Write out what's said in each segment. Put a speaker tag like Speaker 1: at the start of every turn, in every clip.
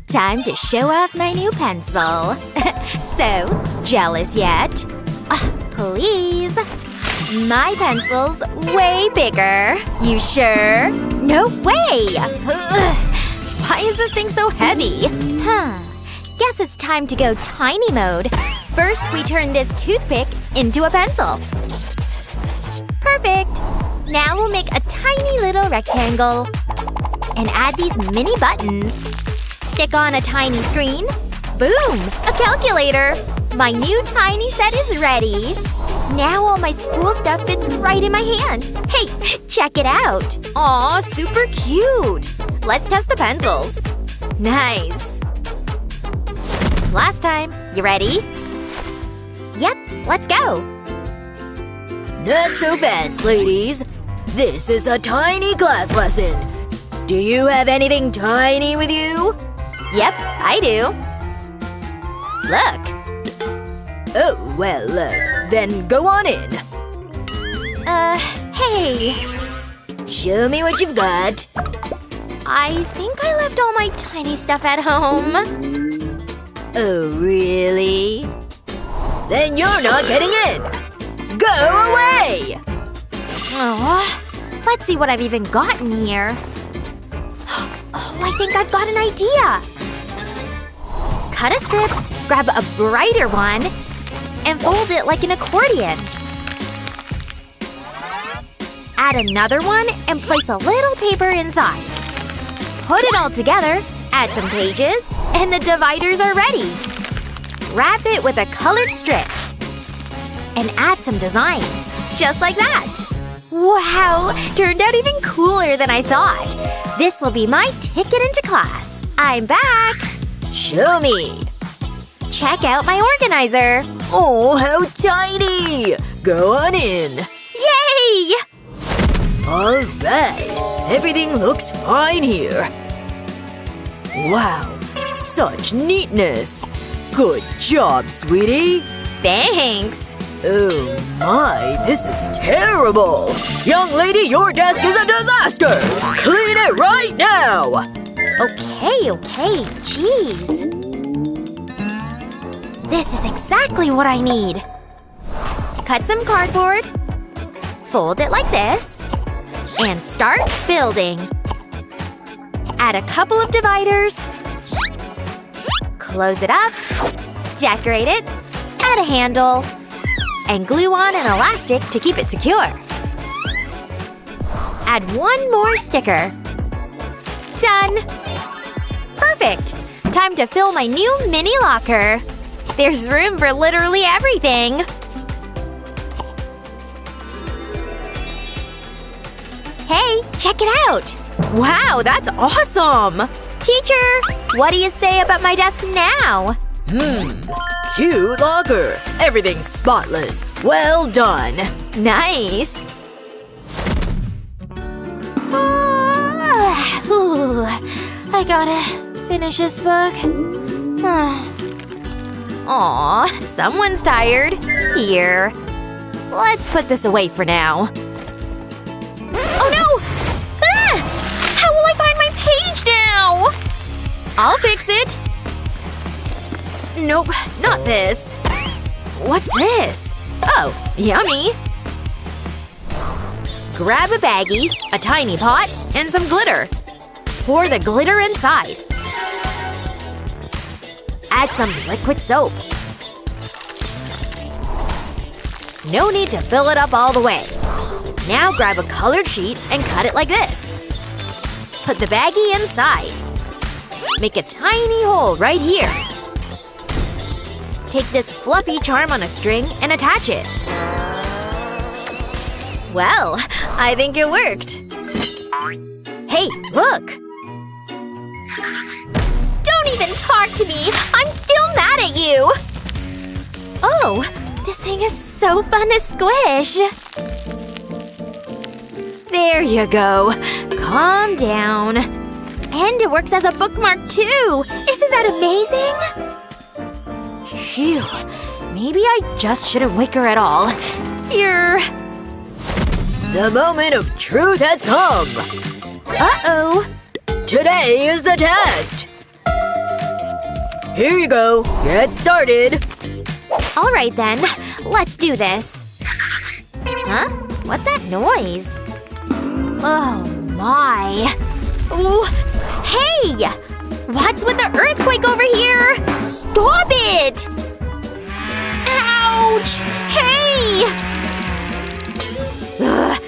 Speaker 1: Time to show off my new pencil. So, jealous yet? Please. My pencil's way bigger. You sure? No way! Why is this thing so heavy? Guess it's time to go tiny mode. First, we turn this toothpick into a pencil. Perfect! Now we'll make a tiny little rectangle. And add these mini buttons. Stick on a tiny screen. Boom! A calculator! My new tiny set is ready. Now all my spool stuff fits right in my hand. Hey, check it out! Aw, super cute! Let's test the pencils. Nice! Last time. You ready? Yep, let's go!
Speaker 2: Not so fast, ladies. This is a tiny class lesson. Do you have anything tiny with you?
Speaker 1: Yep, I do. Look.
Speaker 2: Oh, well, then go on in.
Speaker 1: Hey.
Speaker 2: Show me what you've got.
Speaker 1: I think I left all my tiny stuff at home.
Speaker 2: Oh, really? Then you're not getting in! Go away!
Speaker 1: Oh, let's see what I've even got in here. Oh, I think I've got an idea! Cut a strip, grab a brighter one, and fold it like an accordion. Add another one and place a little paper inside. Put it all together, add some pages, and the dividers are ready. Wrap it with a colored strip. And add some designs. Just like that. Wow! Turned out even cooler than I thought. This will be my ticket into class. I'm back!
Speaker 2: Show me!
Speaker 1: Check out my organizer!
Speaker 2: Oh, how tiny! Go on in!
Speaker 1: Yay!
Speaker 2: Alright. Everything looks fine here. Wow. Such neatness. Good job, sweetie.
Speaker 1: Thanks!
Speaker 2: Oh my, this is terrible! Young lady, your desk is a disaster! Clean it right now!
Speaker 1: Okay. Jeez. This is exactly what I need. Cut some cardboard. Fold it like this. And start building. Add a couple of dividers. Close it up. Decorate it. Add a handle. And glue on an elastic to keep it secure. Add one more sticker. Done! Perfect! Time to fill my new mini locker. There's room for literally everything. Hey, check it out! Wow, that's awesome! Teacher, what do you say about my desk now?
Speaker 2: Cute locker. Everything's spotless. Well done.
Speaker 1: Nice! I gotta finish this book. Aw, someone's tired. Here. Let's put this away for now. Oh no! How will I find my page now? I'll fix it. Nope, not this. What's this? Oh, yummy. Grab a baggie, a tiny pot, and some glitter. Pour the glitter inside. Add some liquid soap. No need to fill it up all the way. Now grab a colored sheet and cut it like this. Put the baggie inside. Make a tiny hole right here. Take this fluffy charm on a string and attach it. Well, I think it worked. Hey, look! Don't even talk to me! I'm still mad at you! Oh, this thing is so fun to squish! There you go. Calm down. And it works as a bookmark, too! Isn't that amazing? Phew. Maybe I just shouldn't wake her at all. Here.
Speaker 2: The moment of truth has come!
Speaker 1: Uh-oh.
Speaker 2: Today is the test! Here you go. Get started.
Speaker 1: Alright then, let's do this. Huh? What's that noise? Oh my. Ooh. Hey! What's with the earthquake over here? Stop it! Ouch! Hey! Ugh.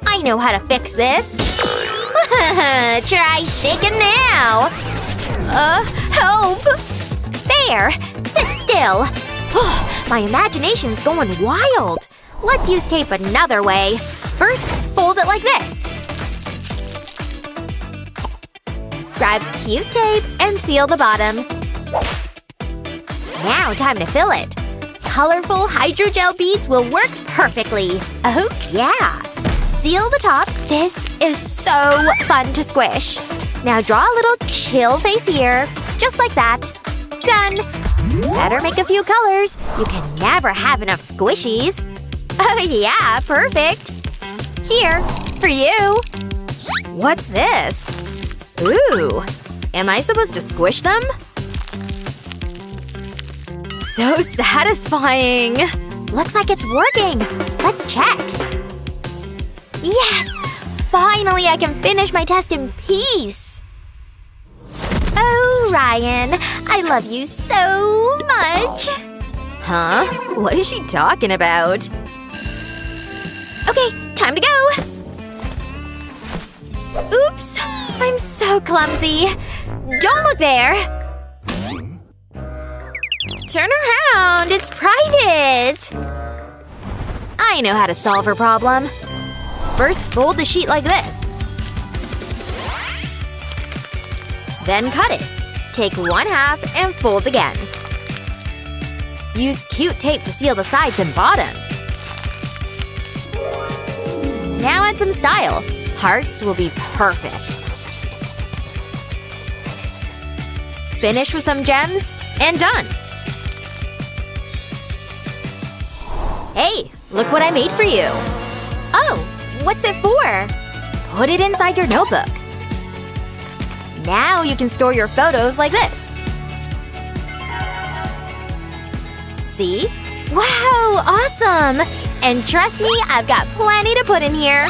Speaker 1: I know how to fix this. Try shaking now. Help! There! Sit still. My imagination's going wild. Let's use tape another way. First, fold it like this. Grab cute tape and seal the bottom. Now time to fill it. Colorful hydrogel beads will work perfectly. Oh yeah! Seal the top. This is so fun to squish. Now draw a little chill face here. Just like that. Done! Better make a few colors. You can never have enough squishies. Oh yeah, perfect. Here, for you. What's this? Ooh. Am I supposed to squish them? So satisfying. Looks like it's working. Let's check. Yes! Finally I can finish my test in peace. Oh, Ryan. I love you so much. Huh? What is she talking about? Okay, time to go! Oops! I'm so clumsy. Don't look there! Turn around! It's private! I know how to solve her problem. First, fold the sheet like this. Then cut it. Take 1/2 and fold again. Use cute tape to seal the sides and bottom. Now add some style. Hearts will be perfect. Finish with some gems, and done! Hey, look what I made for you! Oh, what's it for? Put it inside your notebook. Now you can store your photos like this. See? Wow, awesome! And trust me, I've got plenty to put in here.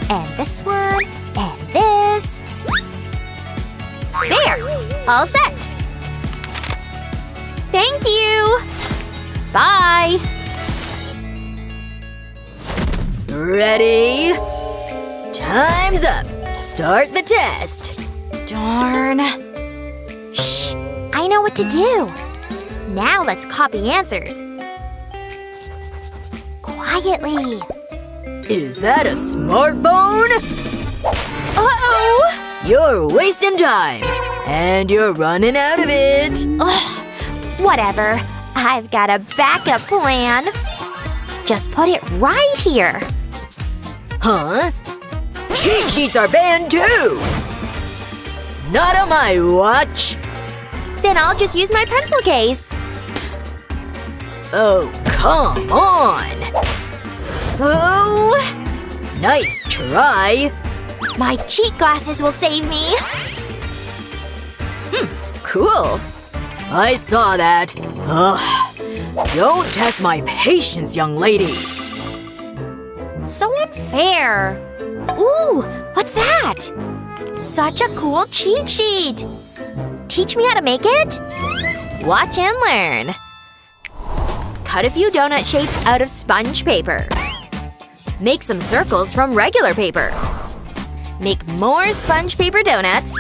Speaker 1: And this one, and this. There! All set! Thank you! Bye!
Speaker 2: Ready? Time's up! Start the test!
Speaker 1: Darn. Shh! I know what to do! Now let's copy answers. Quietly.
Speaker 2: Is that a smartphone?
Speaker 1: Uh-oh!
Speaker 2: You're wasting time! And you're running out of it!
Speaker 1: Ugh. Whatever. I've got a backup plan. Just put it right here.
Speaker 2: Huh? Cheat sheets are banned too! Not on my watch!
Speaker 1: Then I'll just use my pencil case.
Speaker 2: Oh, come on!
Speaker 1: Oh!
Speaker 2: Nice try!
Speaker 1: My cheat glasses will save me.
Speaker 2: Cool. I saw that. Ugh. Don't test my patience, young lady.
Speaker 1: So unfair. Ooh, what's that? Such a cool cheat sheet. Teach me how to make it? Watch and learn. Cut a few donut shapes out of sponge paper. Make some circles from regular paper. Make more sponge paper donuts.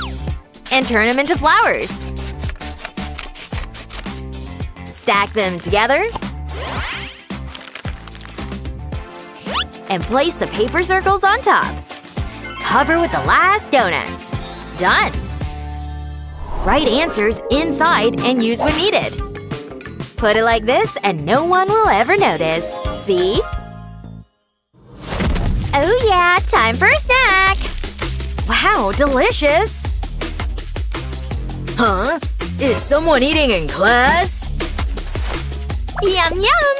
Speaker 1: And turn them into flowers. Stack them together. And place the paper circles on top. Cover with the last donuts. Done! Write answers inside and use when needed. Put it like this and no one will ever notice. See? Oh yeah, time for a snack! Wow, delicious!
Speaker 2: Huh? Is someone eating in class?
Speaker 1: Yum yum!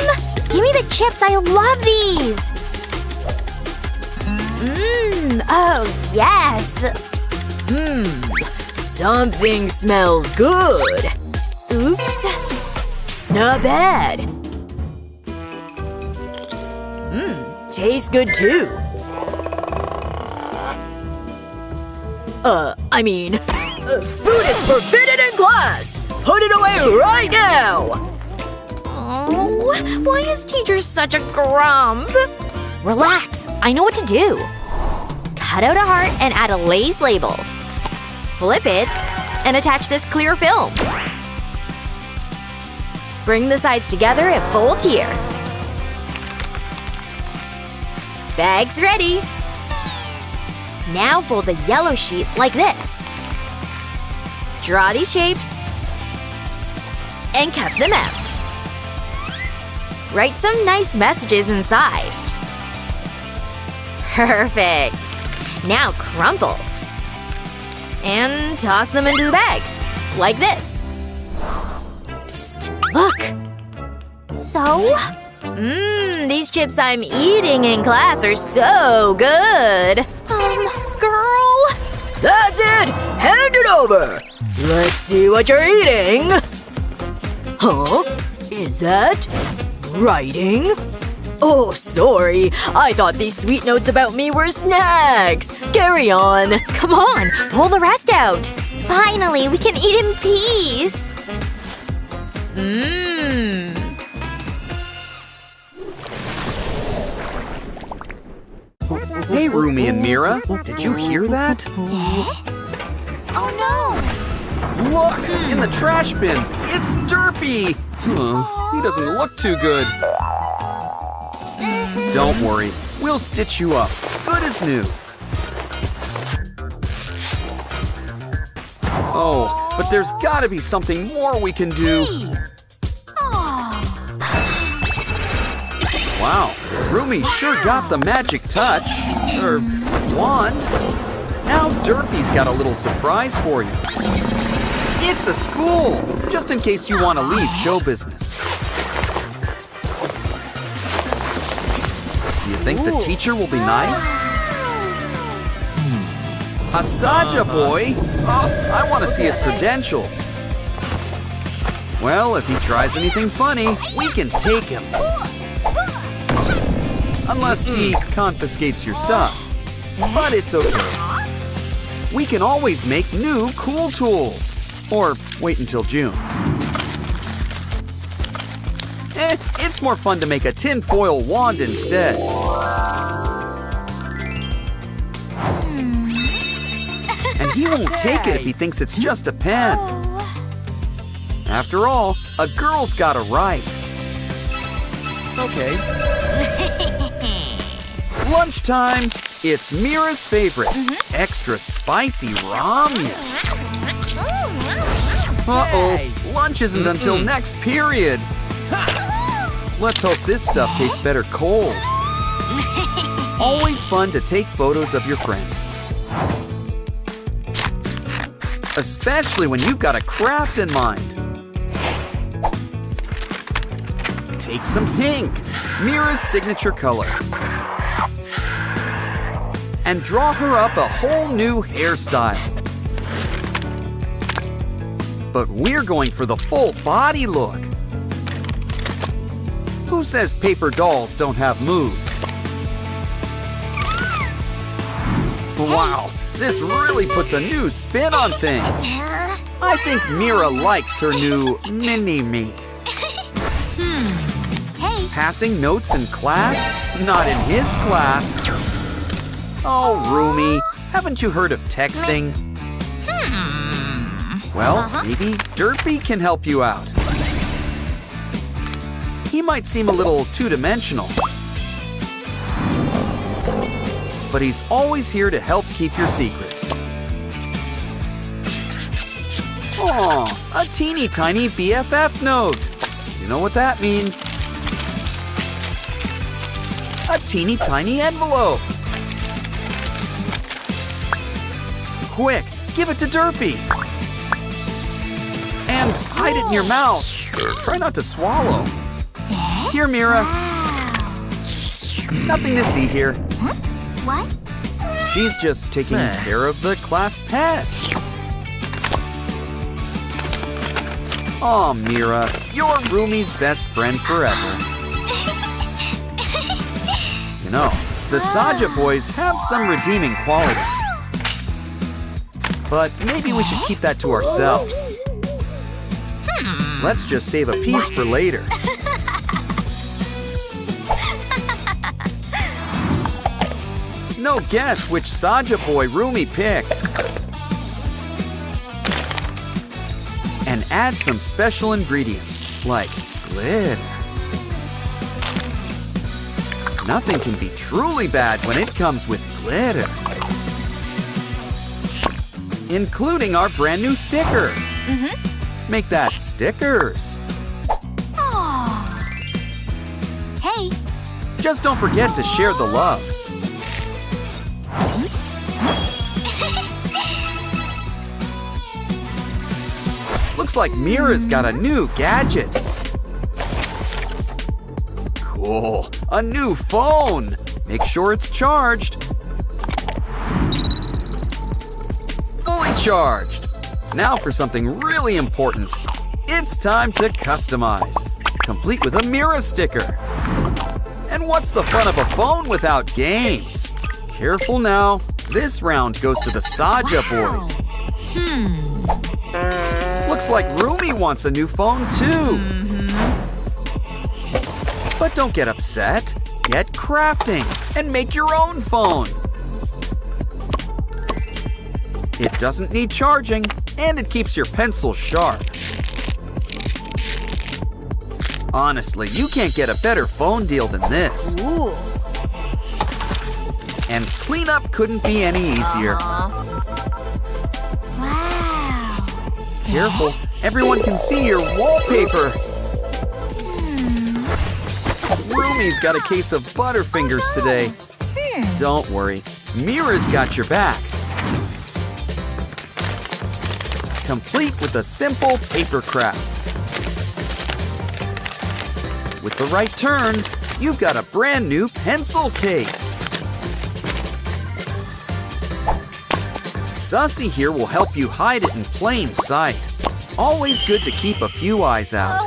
Speaker 1: Give me the chips, I love these! Oh yes!
Speaker 2: Something smells good.
Speaker 1: Oops.
Speaker 2: Not bad. Tastes good too. Food is forbidden in class! Put it away right now!
Speaker 1: Oh, why is teacher such a grump? Relax, I know what to do. Cut out a heart and add a Lay's label. Flip it and attach this clear film. Bring the sides together and fold here. Bag's ready. Now fold a yellow sheet like this. Draw these shapes and cut them out. Write some nice messages inside. Perfect! Now crumple. And toss them into the bag. Like this. Psst, look! So? These chips I'm eating in class are so good! Girl?
Speaker 2: That's it! Hand it over! Let's see what you're eating! Huh? Is that… writing? Oh, sorry. I thought these sweet notes about me were snacks. Carry on.
Speaker 1: Come on, pull the rest out. Finally, we can eat in peace.
Speaker 3: Hey, Rumi and Mira. Did you hear that?
Speaker 1: Oh no!
Speaker 3: Look! In the trash bin! It's Derpy! He doesn't look too good. Don't worry. We'll stitch you up. Good as new. Oh, but there's gotta be something more we can do. Wow, Rumi sure got the magic touch. Or wand. Now Derpy's got a little surprise for you. It's a school! Just in case you want to leave show business. Do you think the teacher will be nice? Asaja boy! Oh, I want to see his credentials. Well, if he tries anything funny, we can take him. Unless he confiscates your stuff. But it's okay. We can always make new cool tools. Or wait until June. It's more fun to make a tinfoil wand instead. And he won't take it if he thinks it's just a pen. After all, a girl's got a right. Okay. Lunchtime. It's Mira's favorite. Extra spicy ramen. Uh-oh. Lunch isn't until next period. Let's hope this stuff tastes better cold. Always fun to take photos of your friends. Especially when you've got a craft in mind. Take some pink, Mira's signature color. And draw her up a whole new hairstyle. But we're going for the full body look. Who says paper dolls don't have moves? Wow, this really puts a new spin on things. I think Mira likes her new mini-me. Passing notes in class? Not in his class. Oh, Rumi, haven't you heard of texting? Well, maybe Derpy can help you out. He might seem a little two-dimensional. But he's always here to help keep your secrets. Aw, a teeny tiny BFF note. You know what that means? A teeny tiny envelope. Quick, give it to Derpy. And hide it in your mouth. Try not to swallow. Here, Mira. Nothing to see here.
Speaker 1: What?
Speaker 3: She's just taking care of the class pet. Aw, Mira, you're Rumi's best friend forever. You know, the Saja boys have some redeeming qualities. But maybe we should keep that to ourselves. Let's just save a piece for later. No guess which Saja boy Rumi picked. And add some special ingredients, like glitter. Nothing can be truly bad when it comes with glitter. Including our brand new sticker. Make that stickers.
Speaker 1: Hey.
Speaker 3: Just don't forget to share the love. Looks like Mira's got a new gadget. Cool, a new phone. Make sure it's charged. Fully charged. Now for something really important. It's time to customize, complete with a Mira sticker. And what's the fun of a phone without games? Careful now. This round goes to the Saja boys. Looks like Rumi wants a new phone too. But don't get upset. Get crafting and make your own phone. It doesn't need charging and it keeps your pencil sharp. Honestly, you can't get a better phone deal than this.
Speaker 1: Ooh.
Speaker 3: And cleanup couldn't be any easier.
Speaker 1: Wow.
Speaker 3: Careful, everyone can see your wallpaper. Rumi's got a case of Butterfingers today. Don't worry, Mira's got your back. Complete with a simple paper craft. With the right turns, you've got a brand new pencil case. Sussy here will help you hide it in plain sight. Always good to keep a few eyes out.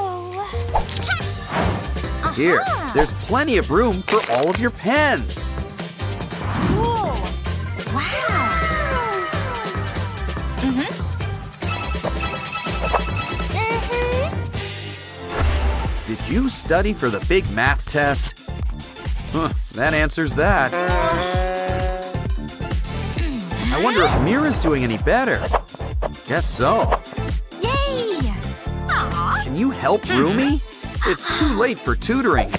Speaker 3: Here, there's plenty of room for all of your pens.
Speaker 1: Cool. Wow.
Speaker 3: Did you study for the big math test? That answers that. I wonder if Mira's doing any better. Guess so.
Speaker 1: Yay! Aww.
Speaker 3: Can you help Rumi? It's too late for tutoring,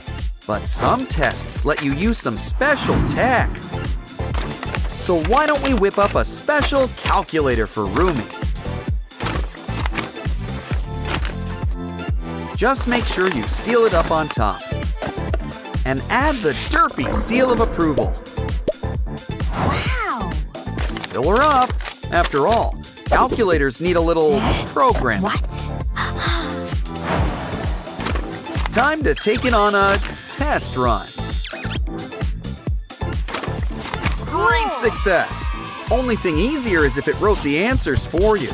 Speaker 3: but some tests let you use some special tech. So why don't we whip up a special calculator for Rumi? Just make sure you seal it up on top. And add the derpy seal of approval.
Speaker 1: Wow.
Speaker 3: Fill her up. After all, calculators need a little programming.
Speaker 1: What?
Speaker 3: Time to take it on a test run. Great success! Only thing easier is if it wrote the answers for you.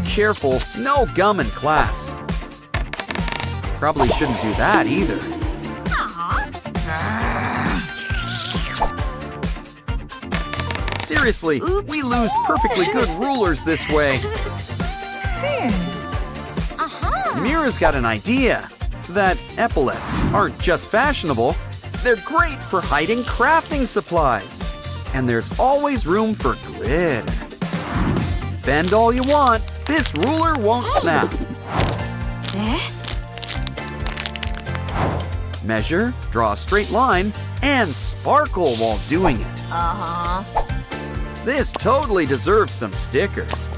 Speaker 3: Careful, no gum in class. Probably shouldn't do that either. Seriously, we lose perfectly good rulers this way. Mira's got an idea that epaulets aren't just fashionable, they're great for hiding crafting supplies. And there's always room for glitter. Bend all you want, this ruler won't snap. Measure, draw a straight line, and sparkle while doing it. This totally deserves some stickers.